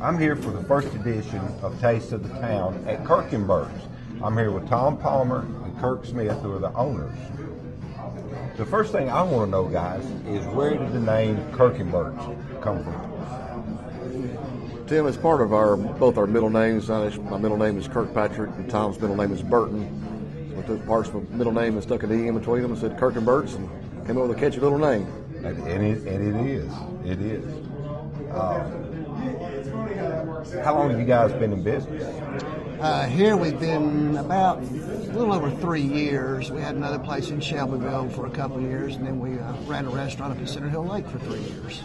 I'm here for the first edition of Taste of the Town at Kirkenburts. I'm here with Tom Palmer and Kirk Smith, who are the owners. The first thing I want to know, guys, is where did the name Kirkenburts come from? Tim, it's part of both our middle names. My middle name is Kirkpatrick, and Tom's middle name is Burton. So we took parts of the middle name and stuck an E in between them and said Kirkenburts, and came up with a catchy little name. And it is. How long have you guys been in business? Here we've been about a little over 3 years. We had another place in Shelbyville for a couple of years, and then we ran a restaurant up in Center Hill Lake for 3 years.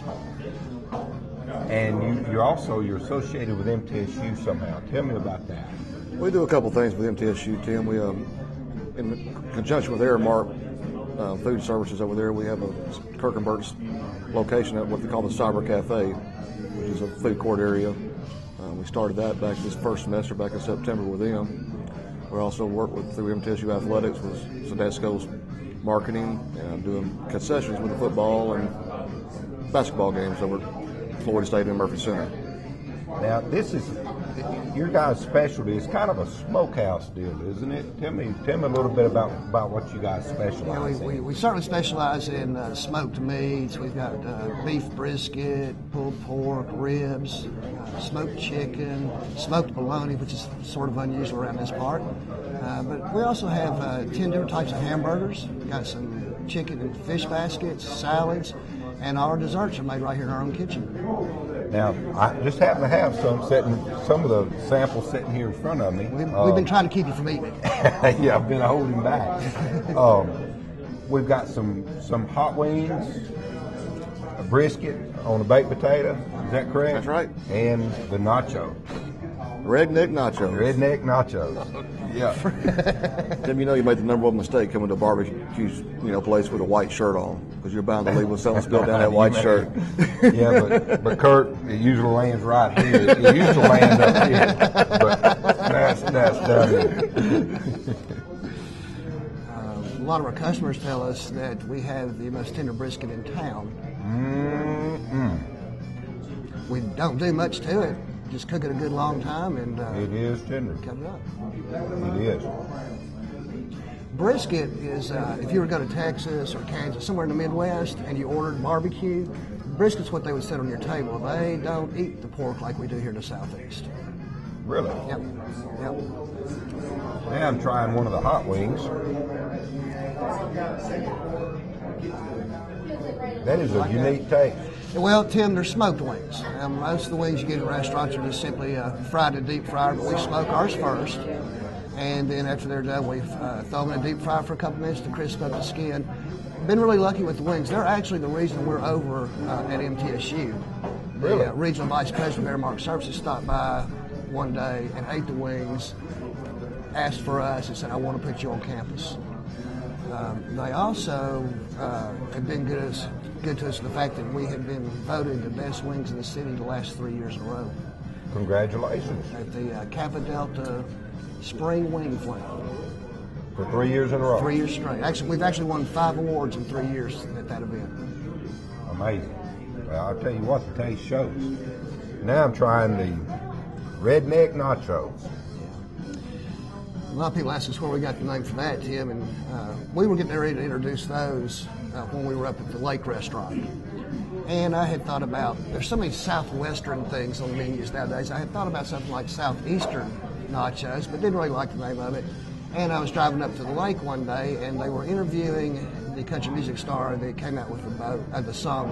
And you're associated with MTSU somehow. Tell me about that. We do a couple things with MTSU, Tim. We, in conjunction with Airmark Food Services over there, we have a Kirkenburts location at what they call the Cyber Cafe, which is a food court area. We started that back this first semester, back in September with them. We also work through MTSU Athletics with Sedesco's marketing and doing concessions with the football and basketball games over at Florida State and Murphy Center. Now, this is your guys' specialty. It's kind of a smokehouse deal, isn't it? Tell me a little bit about what you guys specialize in. We certainly specialize in smoked meats. We've got beef brisket, pulled pork, ribs, smoked chicken, smoked bologna, which is sort of unusual around this part. But we also have 10 different types of hamburgers. We've got some chicken and fish baskets, salads, and our desserts are made right here in our own kitchen. Now, I just happen to have some of the samples sitting here in front of me. We've been trying to keep you from eating it. Yeah, I've been holding back. We've got some hot wings, a brisket on a baked potato. Is that correct? That's right. And the nachos. Redneck nachos. Redneck nachos. Yeah. Tim, you know you made the number one mistake coming to a barbecue, place with a white shirt on, because you're bound to leave with something spilled down that white shirt. Yeah, but Kurt, it usually lands right here. It used to land up here, but that's done. A lot of our customers tell us that we have the most tender brisket in town. Mm-hmm. We don't do much to it. Just cook it a good long time and it is tender. Cut it up. It is. Brisket is, if you were to go to Texas or Kansas, somewhere in the Midwest, and you ordered barbecue, brisket's what they would set on your table. They don't eat the pork like we do here in the Southeast. Really? Yep. Now I'm trying one of the hot wings. That is a unique taste. Well, Tim, they're smoked wings. Most of the wings you get in restaurants are just simply fried in a deep fryer, but we smoke ours first. And then after they're done, we throw them in a deep fryer for a couple minutes to crisp up the skin. Been really lucky with the wings. They're actually the reason we're over at MTSU. Really? The regional vice president of Airmark Services stopped by one day and ate the wings, asked for us, and said, "I want to put you on campus." They also have been good to us in the fact that we have been voted the best wings in the city the last 3 years in a row. Congratulations. At the Kappa Delta Spring Wing Flame. For 3 years in a row? 3 years straight. Actually, we've actually won 5 awards in 3 years at that event. Amazing. Well, I'll tell you what, the taste shows. Now I'm trying the redneck nachos. A lot of people ask us where we got the name for that, Tim, and we were getting ready to introduce those when we were up at the Lake Restaurant. And I had thought about, there's so many southwestern things on the menus nowadays, I had thought about something like southeastern nachos, but didn't really like the name of it. And I was driving up to the lake one day, and they were interviewing the country music star that came out with the song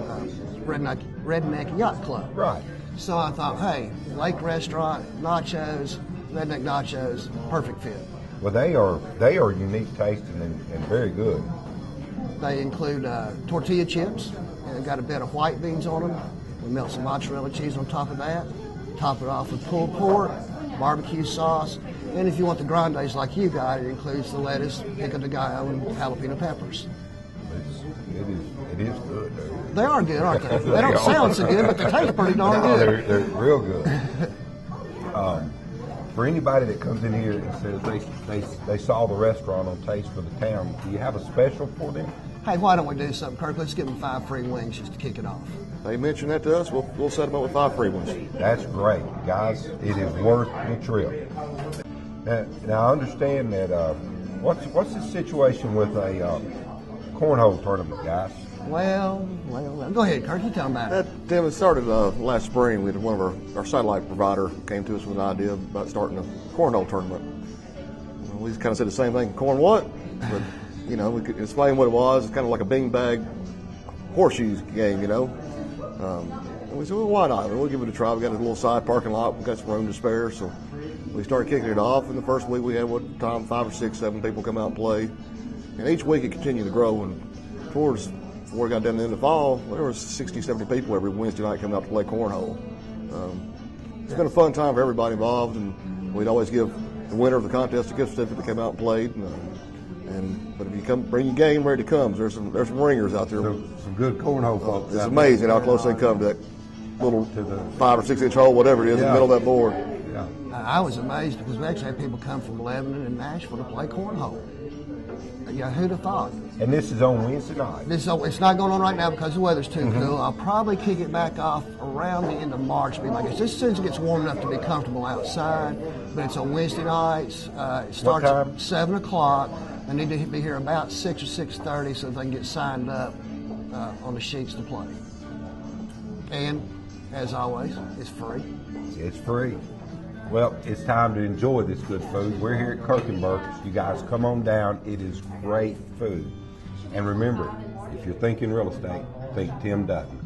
Redneck Yacht Club. Right. So I thought, hey, Lake Restaurant, nachos, Redneck Nachos, perfect fit. Well, they are unique tasting and very good. They include tortilla chips, and they've got a bit of white beans on them. We melt some mozzarella cheese on top of that. Top it off with pulled pork, barbecue sauce, and if you want the grandes like you got, it includes the lettuce, pico de gallo, and jalapeno peppers. It is good. They are good, aren't they? They don't sound so good, but they taste pretty darn good. They're real good. For anybody that comes in here and says they saw the restaurant on Taste for the Town, do you have a special for them? hey, why don't we do something, Kirk? Let's give them 5 free wings just to kick it off. They mention that to us, we'll set them up with 5 free ones. That's great, guys. It is worth the trip. Now I understand that. What's the situation with a cornhole tournament, guys? Well, go ahead, Kirk. You tell them about it. Tim, it started last spring. We had one of our satellite provider came to us with an idea about starting a cornhole tournament. We kind of said the same thing. Corn what? But we could explain what it was. It's kind of like a beanbag horseshoes game, And we said, well, why not? We'll give it a try. We got a little side parking lot. We got some room to spare, so we started kicking it off. In the first week, we had 5 or 6, 7 people come out and play. And each week it continued to grow. And before we got down in the fall, there was 60, 70 people every Wednesday night coming out to play cornhole. It's been a fun time for everybody involved, and we'd always give the winner of the contest a gift certificate that came out and played. But if you bring your game ready to come, there's some ringers out there. Some good cornhole folks. It's amazing how close they come to that little 5 or 6 inch hole, whatever it is, in the middle of that board. Yeah. I was amazed because we actually had people come from Lebanon and Nashville to play cornhole. Who'd have thought? And this is on Wednesday night. It's not going on right now because the weather's too cool. I'll probably kick it back off around the end of March. Be my guess. As soon as it gets warm enough to be comfortable outside, but it's on Wednesday nights. It starts at 7 o'clock. I need to be here about 6 or 6:30 so they can get signed up on the sheets to play. And as always, it's free. It's free. Well, it's time to enjoy this good food. We're here at Kirkenburts. You guys come on down. It is great food. And remember, if you're thinking real estate, think Tim Dutton.